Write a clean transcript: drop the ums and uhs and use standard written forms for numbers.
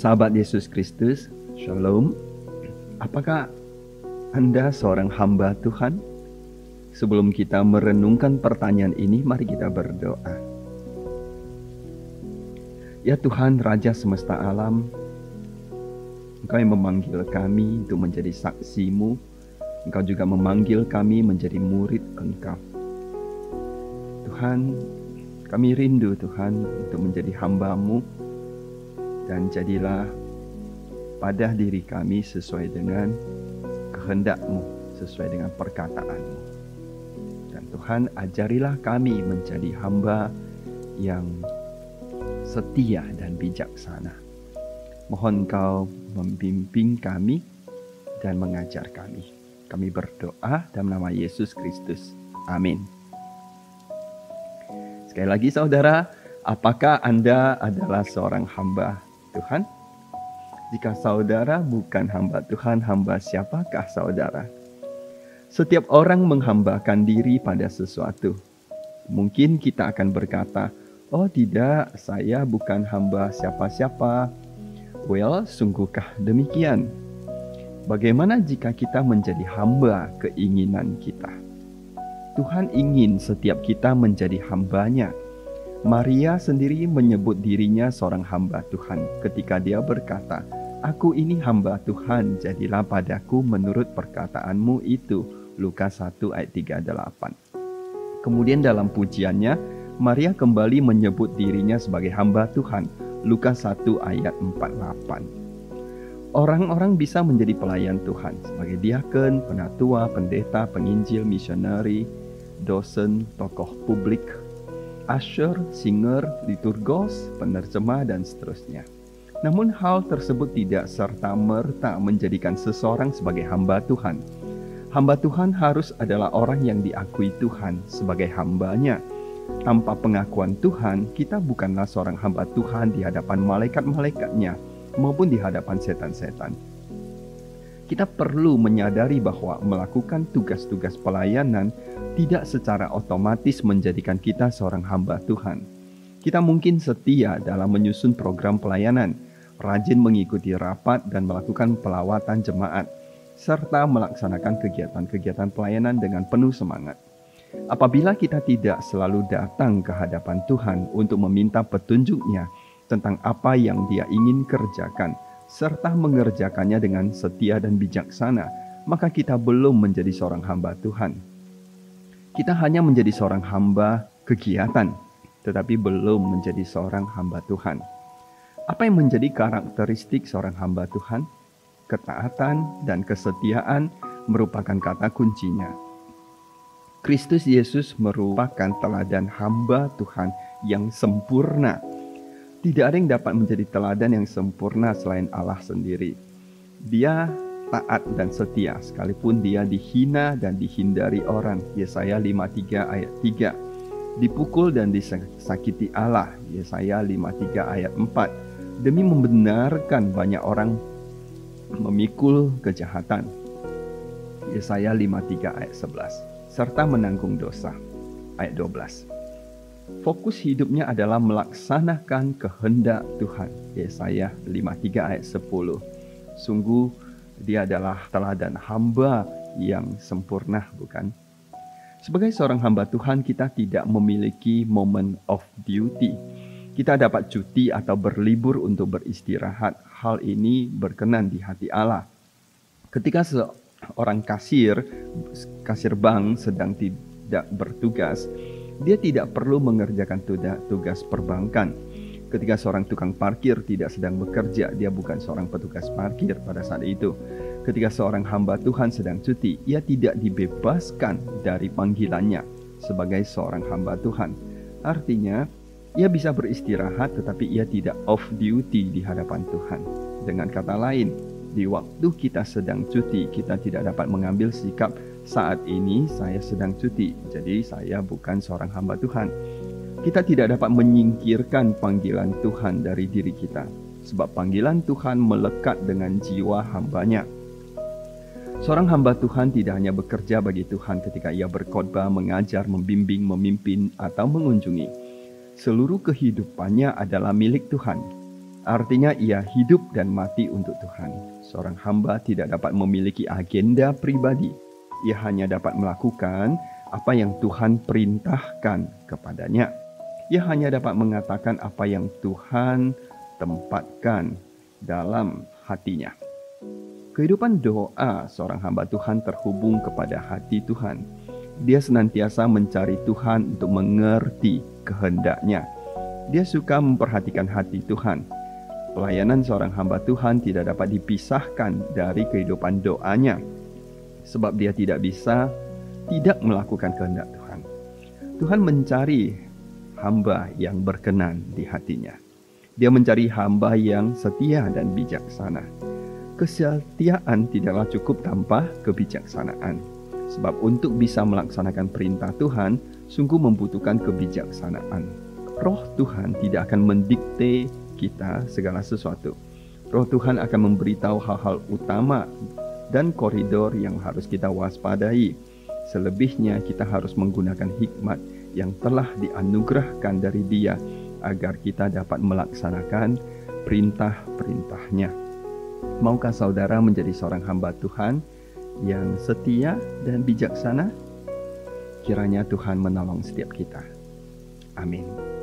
Sahabat Yesus Kristus, Shalom. Apakah Anda seorang hamba Tuhan? Sebelum kita merenungkan pertanyaan ini, mari kita berdoa. Ya Tuhan, Raja semesta alam, Engkau yang memanggil kami untuk menjadi saksi-Mu. Engkau juga memanggil kami menjadi murid Engkau. Tuhan, kami rindu Tuhan untuk menjadi hamba-Mu. Dan jadilah pada diri kami sesuai dengan kehendak-Mu, sesuai dengan perkataan-Mu. Dan Tuhan, ajarilah kami menjadi hamba yang setia dan bijaksana. Mohon Engkau membimbing kami dan mengajar kami. Kami berdoa dalam nama Yesus Kristus. Amin. Sekali lagi saudara, apakah Anda adalah seorang hamba Tuhan? Jika saudara bukan hamba Tuhan, hamba siapakah saudara? Setiap orang menghambakan diri pada sesuatu. Mungkin kita akan berkata, "Oh tidak, saya bukan hamba siapa-siapa." Well, sungguhkah demikian? Bagaimana jika kita menjadi hamba keinginan kita? Tuhan ingin setiap kita menjadi hambanya. Maria sendiri menyebut dirinya seorang hamba Tuhan ketika dia berkata, "Aku ini hamba Tuhan, jadilah padaku menurut perkataan-Mu itu." Lukas 1 ayat 38. Kemudian dalam pujiannya, Maria kembali menyebut dirinya sebagai hamba Tuhan. Lukas 1 ayat 48. Orang-orang bisa menjadi pelayan Tuhan sebagai diaken, penatua, pendeta, penginjil, misionari, dosen, tokoh publik, usher, singer, liturgos, penerjemah, dan seterusnya. Namun hal tersebut tidak serta-merta menjadikan seseorang sebagai hamba Tuhan. Hamba Tuhan harus adalah orang yang diakui Tuhan sebagai hambanya. Tanpa pengakuan Tuhan, kita bukanlah seorang hamba Tuhan di hadapan malaikat-malaikatnya maupun di hadapan setan-setan. Kita perlu menyadari bahwa melakukan tugas-tugas pelayanan tidak secara otomatis menjadikan kita seorang hamba Tuhan. Kita mungkin setia dalam menyusun program pelayanan, rajin mengikuti rapat dan melakukan pelawatan jemaat, serta melaksanakan kegiatan-kegiatan pelayanan dengan penuh semangat. Apabila kita tidak selalu datang ke hadapan Tuhan untuk meminta petunjuknya tentang apa yang Dia ingin kerjakan, serta mengerjakannya dengan setia dan bijaksana, maka kita belum menjadi seorang hamba Tuhan. Kita hanya menjadi seorang hamba kegiatan, tetapi belum menjadi seorang hamba Tuhan. Apa yang menjadi karakteristik seorang hamba Tuhan? Ketaatan dan kesetiaan merupakan kata kuncinya. Kristus Yesus merupakan teladan hamba Tuhan yang sempurna. Tidak ada yang dapat menjadi teladan yang sempurna selain Allah sendiri. Dia taat dan setia sekalipun dia dihina dan dihindari orang. Yesaya 53 ayat 3. Dipukul dan disakiti Allah. Yesaya 53 ayat 4. Demi membenarkan banyak orang memikul kejahatan. Yesaya 53 ayat 11. Serta menanggung dosa. Ayat 12. Fokus hidupnya adalah melaksanakan kehendak Tuhan. Yesaya 53 ayat 10. Sungguh dia adalah teladan hamba yang sempurna, bukan? Sebagai seorang hamba Tuhan, kita tidak memiliki moment of duty. Kita dapat cuti atau berlibur untuk beristirahat. Hal ini berkenan di hati Allah. Ketika seorang kasir bank sedang tidak bertugas, dia tidak perlu mengerjakan tugas perbankan. Ketika seorang tukang parkir tidak sedang bekerja, dia bukan seorang petugas parkir pada saat itu. Ketika seorang hamba Tuhan sedang cuti, ia tidak dibebaskan dari panggilannya sebagai seorang hamba Tuhan. Artinya, ia bisa beristirahat tetapi ia tidak off duty di hadapan Tuhan. Dengan kata lain, di waktu kita sedang cuti, kita tidak dapat mengambil sikap, "Saat ini saya sedang cuti, jadi saya bukan seorang hamba Tuhan." Kita tidak dapat menyingkirkan panggilan Tuhan dari diri kita, sebab panggilan Tuhan melekat dengan jiwa hambanya. Seorang hamba Tuhan tidak hanya bekerja bagi Tuhan ketika ia berkhotbah, mengajar, membimbing, memimpin, atau mengunjungi. Seluruh kehidupannya adalah milik Tuhan. Artinya ia hidup dan mati untuk Tuhan. Seorang hamba tidak dapat memiliki agenda pribadi. Ia hanya dapat melakukan apa yang Tuhan perintahkan kepadanya. Ia hanya dapat mengatakan apa yang Tuhan tempatkan dalam hatinya. Kehidupan doa seorang hamba Tuhan terhubung kepada hati Tuhan. Dia senantiasa mencari Tuhan untuk mengerti kehendaknya. Dia suka memperhatikan hati Tuhan. Pelayanan seorang hamba Tuhan tidak dapat dipisahkan dari kehidupan doanya, sebab dia tidak bisa tidak melakukan kehendak Tuhan. Tuhan mencari hamba yang berkenan di hatinya. Dia mencari hamba yang setia dan bijaksana. Kesetiaan tidaklah cukup tanpa kebijaksanaan, sebab untuk bisa melaksanakan perintah Tuhan sungguh membutuhkan kebijaksanaan. Roh Tuhan tidak akan mendikte kita segala sesuatu. Roh Tuhan akan memberitahu hal-hal utama dan koridor yang harus kita waspadai. Selebihnya kita harus menggunakan hikmat yang telah dianugerahkan dari Dia agar kita dapat melaksanakan perintah-perintahnya. Maukah saudara menjadi seorang hamba Tuhan yang setia dan bijaksana? Kiranya Tuhan menolong setiap kita. Amin.